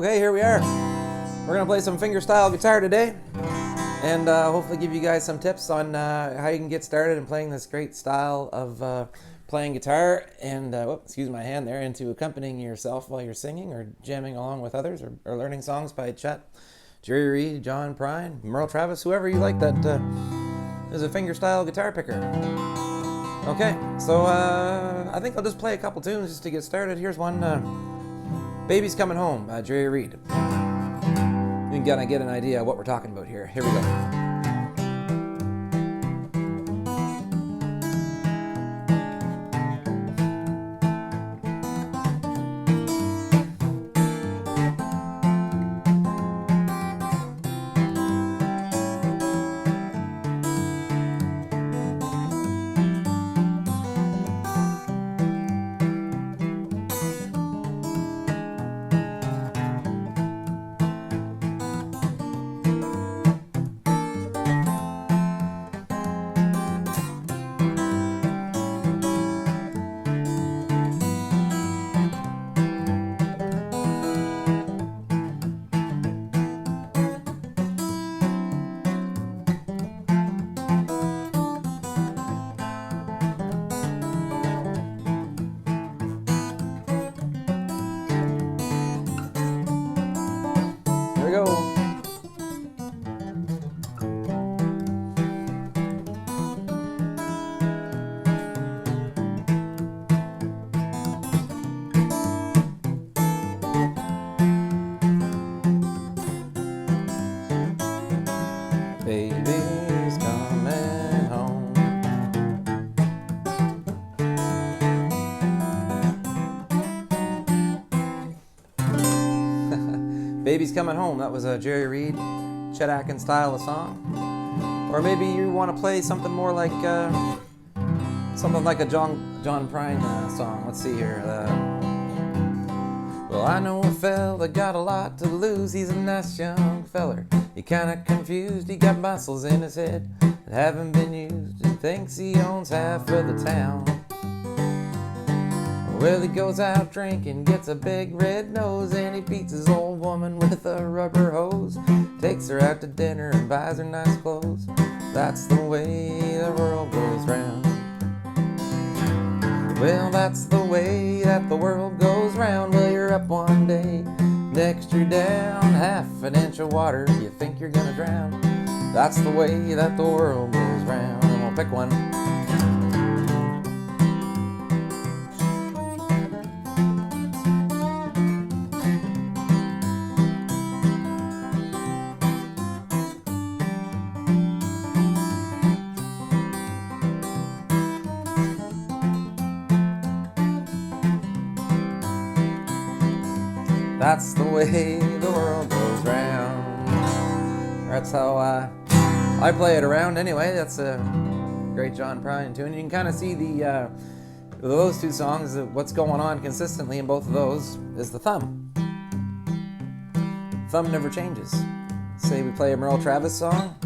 Okay, here we are. We're going to play some fingerstyle guitar today and hopefully give you guys some tips on how you can get started in playing this great style of playing guitar and, excuse my hand there, into accompanying yourself while you're singing or jamming along with others or learning songs by Chet, Jerry Reed, John Prine, Merle Travis, whoever you like that is a fingerstyle guitar picker. Okay, so I think I'll just play a couple tunes just to get started. Here's one, Baby's Coming Home by Jerry Reed. You can kind of get an idea of what we're talking about here. Here we go. Here we go. Baby's coming home. Baby's Coming Home. That was a Jerry Reed, Chet Atkins style of song. Or maybe you want to play something more like a John Prine song. Let's see here. Well, I know a fella got a lot to lose. He's a nice young feller. He kinda confused. He got muscles in his head that haven't been used. He thinks he owns half of the town. Well, he goes out drinking, gets a big red nose, and he beats his old woman with a rubber hose. Takes her out to dinner and buys her nice clothes. That's the way the world goes round. Well, that's the way that the world goes round. Well, you're up one day, next you're down. Half an inch of water, you think you're gonna drown. That's the way that the world goes round. And we'll pick one. That's the way the world goes round. That's how I play it around anyway. That's a great John Prine tune. You can kind of see those two songs, what's going on consistently in both of those is the thumb. Thumb never changes. Say we play a Merle Travis song.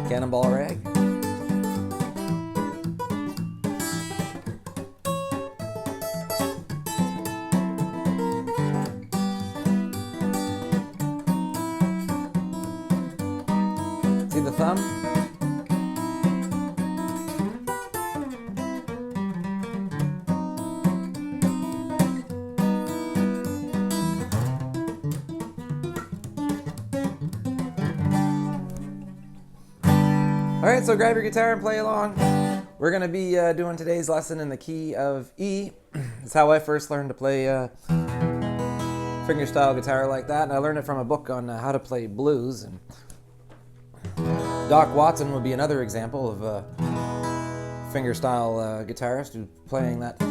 Cannonball Rag. See the thumb? Alright, so grab your guitar and play along. We're going to be doing today's lesson in the key of E. It's how I first learned to play fingerstyle guitar like that, and I learned it from a book on how to play blues. And Doc Watson would be another example of a fingerstyle guitarist who's playing that.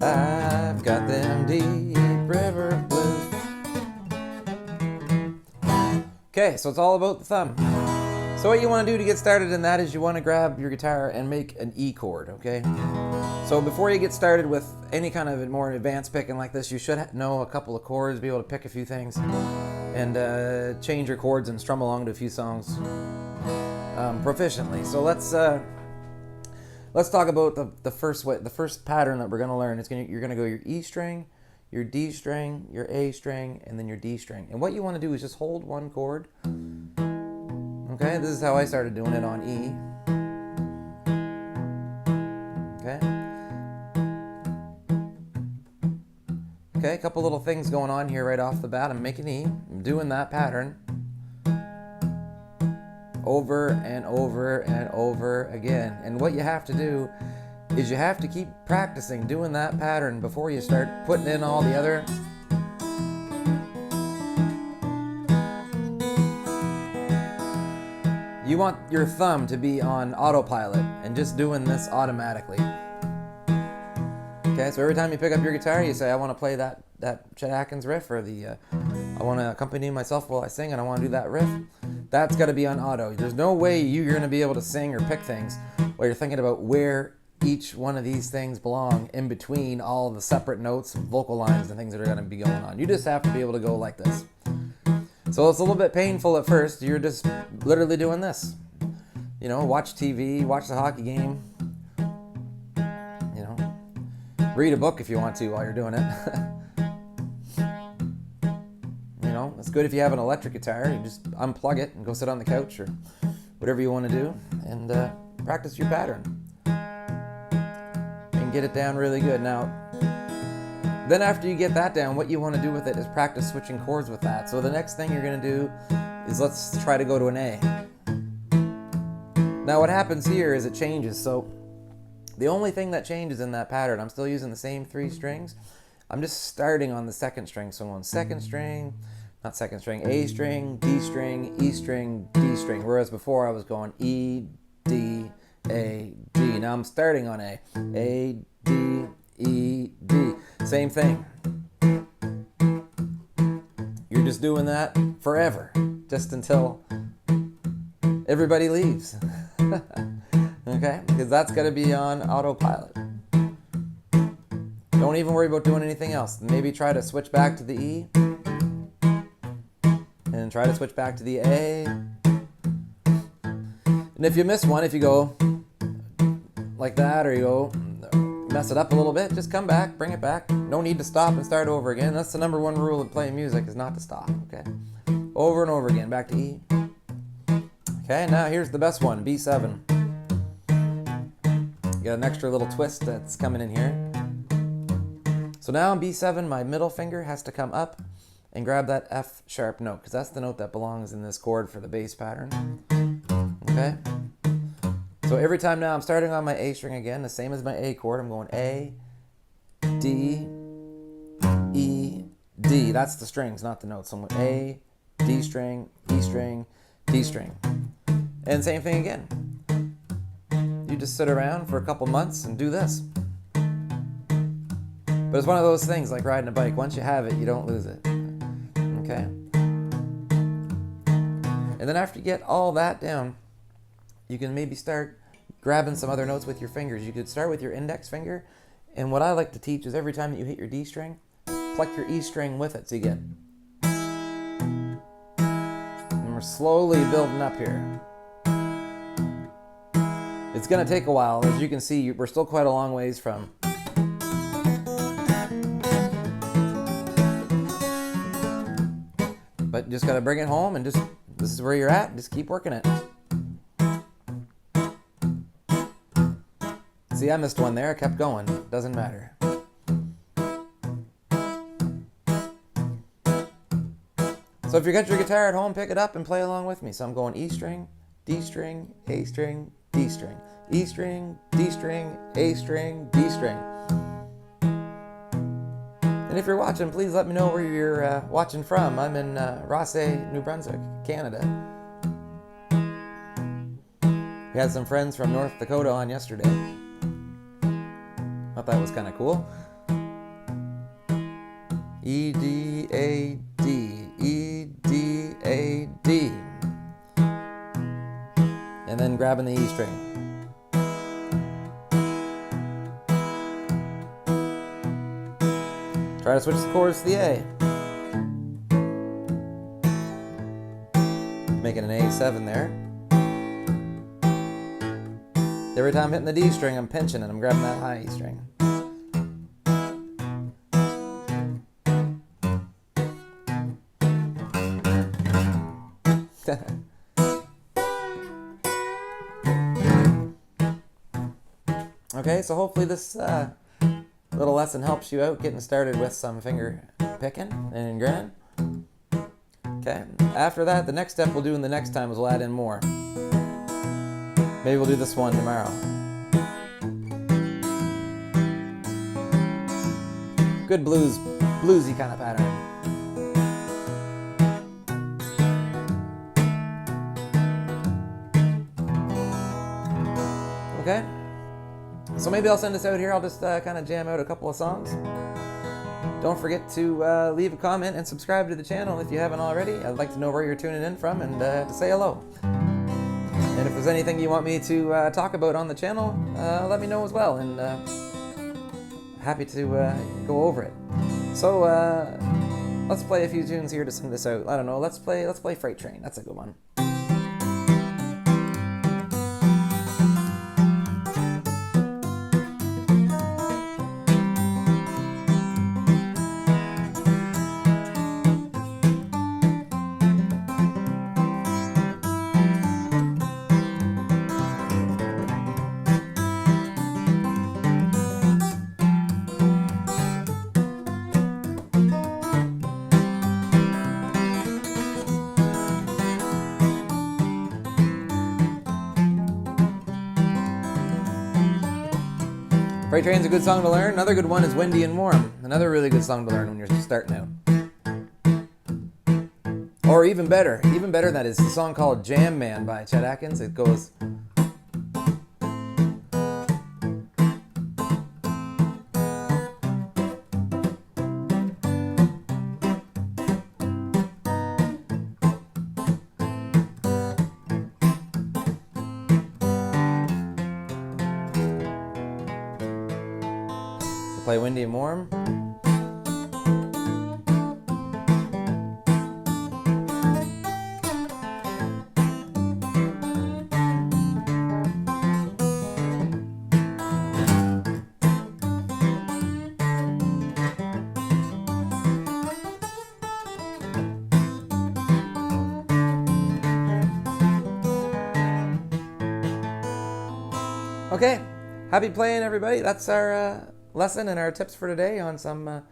I've got them deep river blues. Okay, so it's all about the thumb. So what you want to do to get started in that is you want to grab your guitar and make an E chord, okay? So before you get started with any kind of more advanced picking like this, you should know a couple of chords, be able to pick a few things, and change your chords and strum along to a few songs proficiently. So let's talk about the first pattern that we're going to learn. You're going to go your E string, your D string, your A string, and then your D string. And what you want to do is just hold one chord. Okay, this is how I started doing it on E. Okay. Okay, a couple little things going on here right off the bat. I'm making E. I'm doing that pattern over and over and over again. And what you have to do is you have to keep practicing doing that pattern before you start putting in all the other. You want your thumb to be on autopilot and just doing this automatically. Okay, so every time you pick up your guitar, you say, I want to play that Chet Atkins riff, or I want to accompany myself while I sing and I want to do that riff. That's got to be on auto. There's no way you're going to be able to sing or pick things while you're thinking about where each one of these things belong in between all the separate notes, vocal lines, and things that are going to be going on. You just have to be able to go like this. So it's a little bit painful at first. You're just literally doing this. You know, watch TV, watch the hockey game. You know, read a book if you want to while you're doing it. You know, it's good if you have an electric guitar. You just unplug it and go sit on the couch or whatever you want to do and practice your pattern. And get it down really good. Now, then after you get that down, what you want to do with it is practice switching chords with that. So the next thing you're going to do is let's try to go to an A. Now what happens here is it changes. So the only thing that changes in that pattern, I'm still using the same 3 strings. I'm just starting on the second string. So I'm going second string, not second string, A string, D string, E string, D string. Whereas before I was going E, D, A, D. Now I'm starting on A. A, D, E, D. Same thing. You're just doing that forever, just until everybody leaves. Okay? Because that's got to be on autopilot. Don't even worry about doing anything else. Maybe try to switch back to the E. And try to switch back to the A. And if you miss one, if you go like that, or you go mess it up a little bit, just come back, bring it back. No need to stop and start over again. That's the number one rule of playing music, is not to stop, okay? Over and over again, back to E. Okay, now here's the best one, B7. You got an extra little twist that's coming in here. So now on B7, my middle finger has to come up and grab that F sharp note, because that's the note that belongs in this chord for the bass pattern. Okay? So every time now I'm starting on my A string again, the same as my A chord. I'm going A, D, E, D. That's the strings, not the notes. So I'm going A, D string, E string, D string. And same thing again. You just sit around for a couple months and do this. But it's one of those things like riding a bike. Once you have it, you don't lose it. Okay? And then after you get all that down, you can maybe start grabbing some other notes with your fingers. You could start with your index finger, and what I like to teach is every time that you hit your D string, pluck your E string with it, so you get. And we're slowly building up here. It's going to take a while. As you can see, we're still quite a long ways from. But just got to bring it home and just, this is where you're at, just keep working it. See, I missed one there. I kept going. Doesn't matter. So if you got your guitar at home, pick it up and play along with me. So I'm going E string, D string, A string, D string, E string, D string, A string, D string. And if you're watching, please let me know where you're watching from. I'm in Rossay, New Brunswick, Canada. We had some friends from North Dakota on yesterday. Thought that was kind of cool. E, D, A, D, E, D, A, D. grabbing the E string. Try to switch the chords to the A. Making an A7 there. Every time I'm hitting the D string, I'm pinching and I'm grabbing that high E string. Okay, so hopefully this little lesson helps you out getting started with some finger picking and grinning. Okay, after that, the next step we'll do in the next time is we'll add in more. Maybe we'll do this one tomorrow. Good bluesy kind of pattern. Okay, so maybe I'll send this out here. I'll just kind of jam out a couple of songs. Don't forget to leave a comment and subscribe to the channel if you haven't already. I'd like to know where you're tuning in from and to say hello. And if there's anything you want me to talk about on the channel, let me know as well, and happy to go over it. So let's play a few tunes here to send this out. I don't know, let's play Freight Train. That's a good one. Freight Train's a good song to learn. Another good one is Windy and Warm. Another really good song to learn when you're starting out. Or even better that is the song called Jam Man by Chet Atkins. It goes... Play Windy and Warm. Okay, happy playing, everybody. That's our lesson and our tips for today on some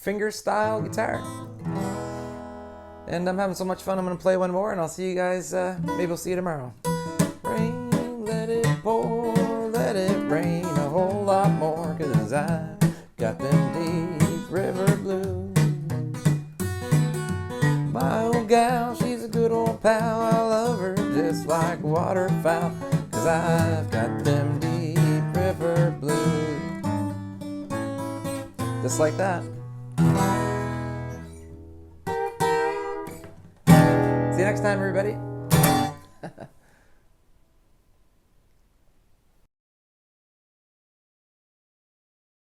fingerstyle guitar. And I'm having so much fun, I'm going to play one more, and I'll see you guys, maybe we'll see you tomorrow. Rain, let it pour, let it rain a whole lot more, 'cause I got them deep river blues. My old gal, she's a good old pal, I love her just like waterfowl, 'cause I've got them deep river blues. Just like that. See you next time, everybody.